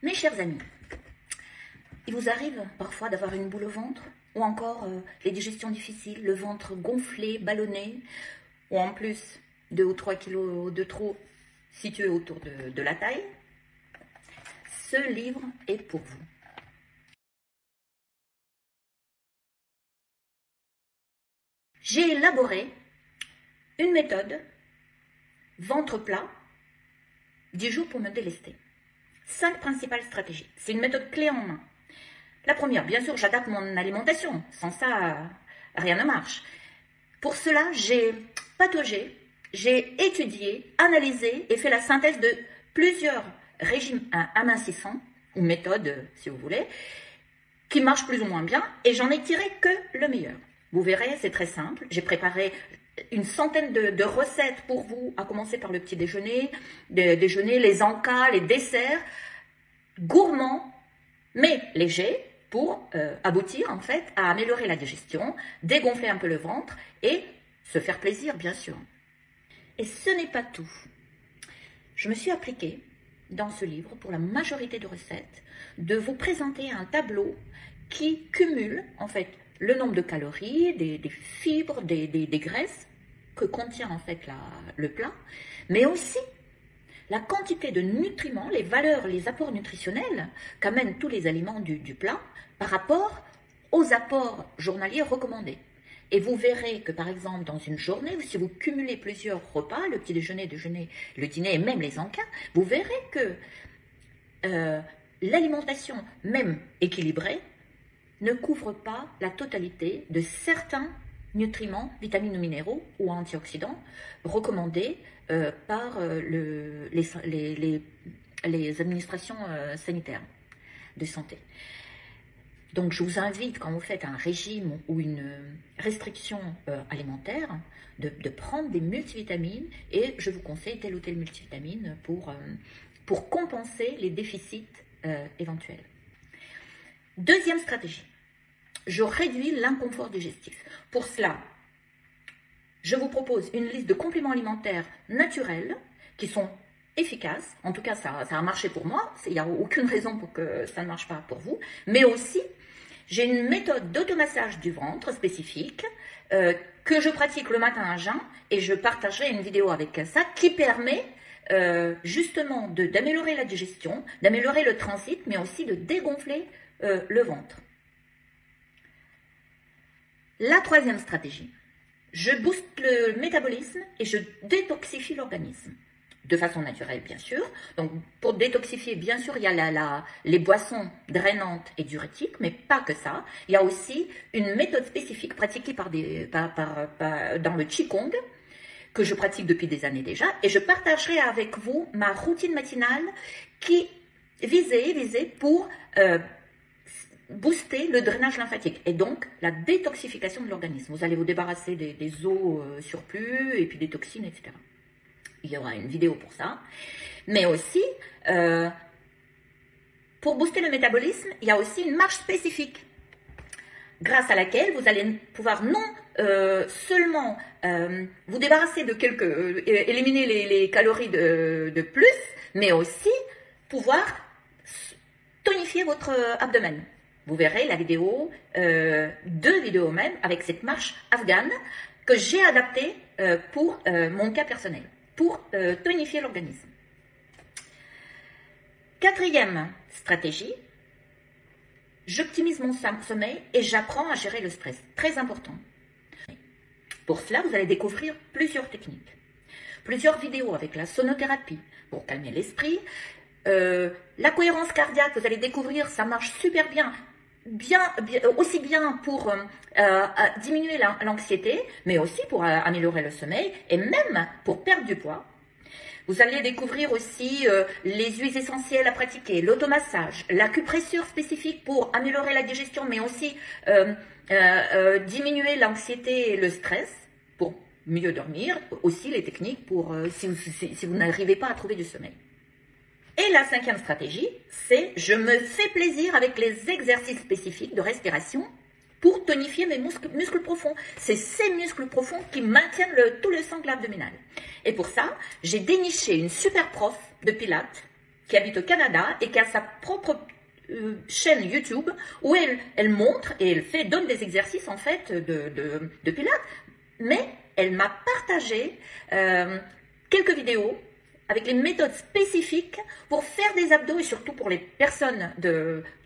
Mes chers amis, il vous arrive parfois d'avoir une boule au ventre ou encore les digestions difficiles, le ventre gonflé, ballonné, ou en plus 2 ou 3 kilos de trop situés autour de la taille. Ce livre est pour vous. J'ai élaboré une méthode ventre plat, 10 jours pour me délester. 5 principales stratégies. C'est une méthode clé en main. La première, bien sûr, j'adapte mon alimentation. Sans ça, rien ne marche. Pour cela, j'ai pataugé, j'ai étudié, analysé et fait la synthèse de plusieurs régimes amincissants, ou méthodes, si vous voulez, qui marchent plus ou moins bien, et j'en ai tiré que le meilleur. Vous verrez, c'est très simple. J'ai préparé une centaine de recettes pour vous, à commencer par le petit déjeuner, les encas, les desserts, gourmands, mais légers, pour aboutir en fait à améliorer la digestion, dégonfler un peu le ventre et se faire plaisir, bien sûr. Et ce n'est pas tout. Je me suis appliquée dans ce livre, pour la majorité de recettes, de vous présenter un tableau qui cumule en fait le nombre de calories, des fibres, des graisses que contient en fait le plat, mais aussi la quantité de nutriments, les valeurs, les apports nutritionnels qu'amènent tous les aliments du plat par rapport aux apports journaliers recommandés. Et vous verrez que par exemple dans une journée, si vous cumulez plusieurs repas, le petit déjeuner, le dîner et même les encas, vous verrez que l'alimentation même équilibrée ne couvre pas la totalité de certains nutriments, vitamines ou minéraux ou antioxydants recommandés par les administrations sanitaires de santé. Donc je vous invite, quand vous faites un régime ou une restriction alimentaire, de prendre des multivitamines, et je vous conseille telle ou telle multivitamine pour compenser les déficits éventuels. Deuxième stratégie, je réduis l'inconfort digestif. Pour cela, je vous propose une liste de compléments alimentaires naturels qui sont efficaces. En tout cas, ça a marché pour moi. Il n'y a aucune raison pour que ça ne marche pas pour vous. Mais aussi, j'ai une méthode d'automassage du ventre spécifique que je pratique le matin à jeun, et je partagerai une vidéo avec ça qui permet justement d'améliorer la digestion, d'améliorer le transit, mais aussi de dégonfler le ventre. La troisième stratégie, je booste le métabolisme et je détoxifie l'organisme. De façon naturelle, bien sûr. Donc, pour détoxifier, bien sûr, il y a les boissons drainantes et diurétiques, mais pas que ça. Il y a aussi une méthode spécifique pratiquée dans le Qigong, que je pratique depuis des années déjà, et je partagerai avec vous ma routine matinale qui visait pour booster le drainage lymphatique et donc la détoxification de l'organisme. Vous allez vous débarrasser des os surplus et puis des toxines, etc. Il y aura une vidéo pour ça. Mais aussi, pour booster le métabolisme, il y a aussi une marche spécifique grâce à laquelle vous allez pouvoir non seulement vous débarrasser de éliminer les calories de plus, mais aussi pouvoir tonifier votre abdomen. Vous verrez la vidéo, 2 vidéos même, avec cette marche afghane que j'ai adaptée pour mon cas personnel, pour tonifier l'organisme. Quatrième stratégie, j'optimise mon sommeil et j'apprends à gérer le stress. Très important. Pour cela, vous allez découvrir plusieurs techniques, plusieurs vidéos avec la sonothérapie pour calmer l'esprit. La cohérence cardiaque, vous allez découvrir, ça marche super bien, aussi bien pour diminuer l'anxiété, mais aussi pour améliorer le sommeil et même pour perdre du poids. Vous allez découvrir aussi les huiles essentielles à pratiquer, l'automassage, l'acupressure spécifique pour améliorer la digestion, mais aussi diminuer l'anxiété et le stress pour mieux dormir. Aussi les techniques pour si vous n'arrivez pas à trouver du sommeil. Et la 5e stratégie, c'est je me fais plaisir avec les exercices spécifiques de respiration pour tonifier mes muscles profonds. C'est ces muscles profonds qui maintiennent tout le sangle abdominal. Et pour ça, j'ai déniché une super prof de pilates qui habite au Canada et qui a sa propre chaîne YouTube où elle montre et donne des exercices en fait de pilates. Mais elle m'a partagé quelques vidéos avec les méthodes spécifiques pour faire des abdos et surtout pour les personnes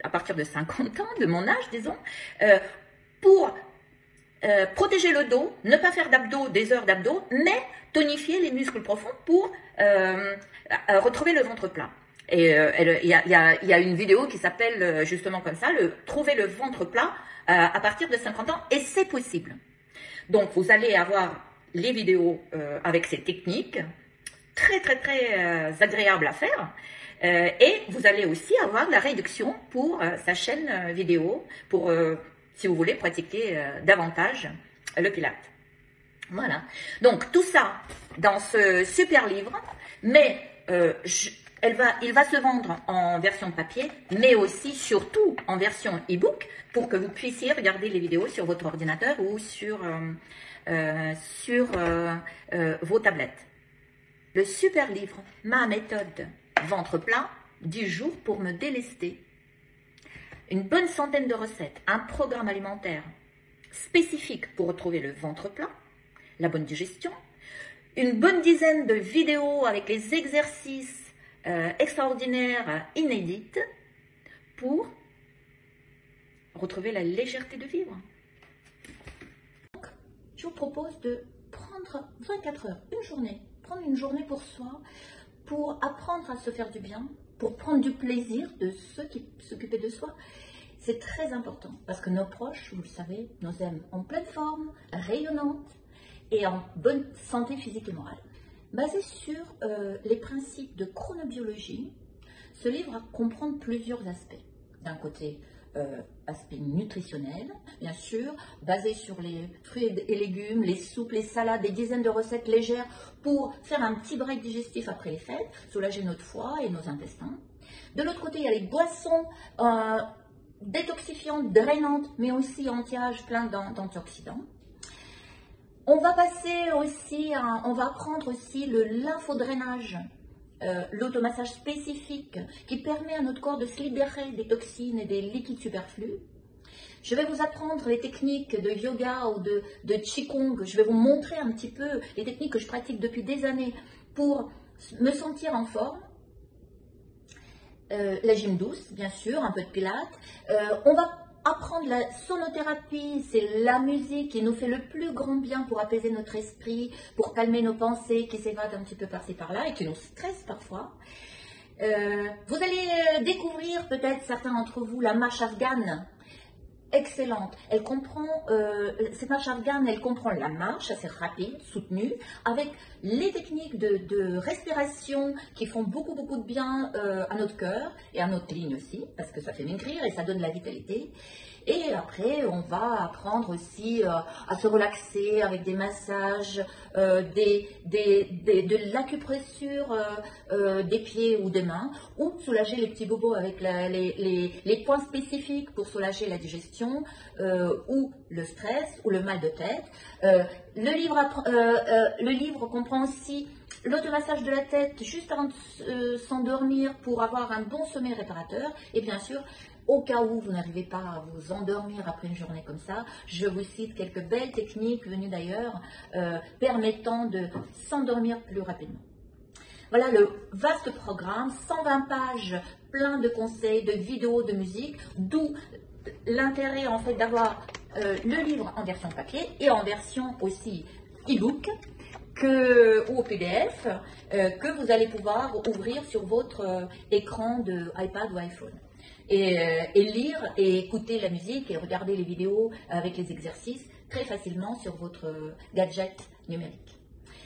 à partir de 50 ans, de mon âge disons, pour protéger le dos, ne pas faire d'abdos, des heures d'abdos, mais tonifier les muscles profonds pour retrouver le ventre plat. Et il y a une vidéo qui s'appelle justement comme ça, trouver le ventre plat à partir de 50 ans, et c'est possible. Donc vous allez avoir les vidéos avec ces techniques, très agréables à faire, et vous allez aussi avoir la réduction pour sa chaîne vidéo, pour si vous voulez pratiquer davantage le Pilate. Voilà, donc tout ça dans ce super livre, mais il va se vendre en version papier, mais aussi, surtout, en version e-book, pour que vous puissiez regarder les vidéos sur votre ordinateur ou sur vos tablettes. Le super livre, ma méthode ventre plat, 10 jours pour me délester. Une bonne centaine de recettes, un programme alimentaire spécifique pour retrouver le ventre plat, la bonne digestion, une bonne dizaine de vidéos avec les exercices extraordinaires, inédites, pour retrouver la légèreté de vivre. Donc, je vous propose de prendre 24 heures, prendre une journée pour soi, pour apprendre à se faire du bien, pour prendre du plaisir de s'occuper de soi. C'est très important parce que nos proches, vous le savez, nous aiment en pleine forme, rayonnante et en bonne santé physique et morale. Basé sur les principes de chronobiologie, ce livre comprend plusieurs aspects. D'un côté, aspect nutritionnel, bien sûr, basé sur les fruits et légumes, les soupes, les salades, des dizaines de recettes légères pour faire un petit break digestif après les fêtes, soulager notre foie et nos intestins. De l'autre côté, il y a les boissons détoxifiantes, drainantes, mais aussi anti-âge, plein d'antioxydants. On va apprendre aussi le lymphodrainage, l'automassage spécifique qui permet à notre corps de se libérer des toxines et des liquides superflus. Je vais vous apprendre les techniques de yoga ou de qigong. Je vais vous montrer un petit peu les techniques que je pratique depuis des années pour me sentir en forme. La gym douce, bien sûr, un peu de pilates. On va apprendre la sonothérapie, c'est la musique qui nous fait le plus grand bien pour apaiser notre esprit, pour calmer nos pensées qui s'évadent un petit peu par-ci par-là et qui nous stressent parfois. Vous allez découvrir, peut-être certains d'entre vous, la marche afghane. Excellente. Cette marche afghane, elle comprend la marche assez rapide, soutenue, avec les techniques de respiration qui font beaucoup de bien à notre cœur et à notre ligne aussi, parce que ça fait maigrir et ça donne de la vitalité. Et après, on va apprendre aussi à se relaxer avec des massages, de l'acupressure des pieds ou des mains, ou soulager les petits bobos avec les points spécifiques pour soulager la digestion, ou le stress, ou le mal de tête. Le livre comprend aussi l'automassage de la tête juste avant de s'endormir pour avoir un bon sommeil réparateur. Et bien sûr, au cas où vous n'arrivez pas à vous endormir après une journée comme ça, je vous cite quelques belles techniques venues d'ailleurs permettant de s'endormir plus rapidement. Voilà le vaste programme, 120 pages, plein de conseils, de vidéos, de musique, d'où l'intérêt en fait d'avoir le livre en version papier et en version aussi e-book ou au PDF que vous allez pouvoir ouvrir sur votre écran de iPad ou iPhone. Et lire et écouter la musique et regarder les vidéos avec les exercices très facilement sur votre gadget numérique.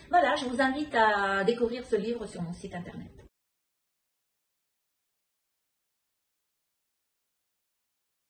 Voilà, je vous invite à découvrir ce livre sur mon site internet.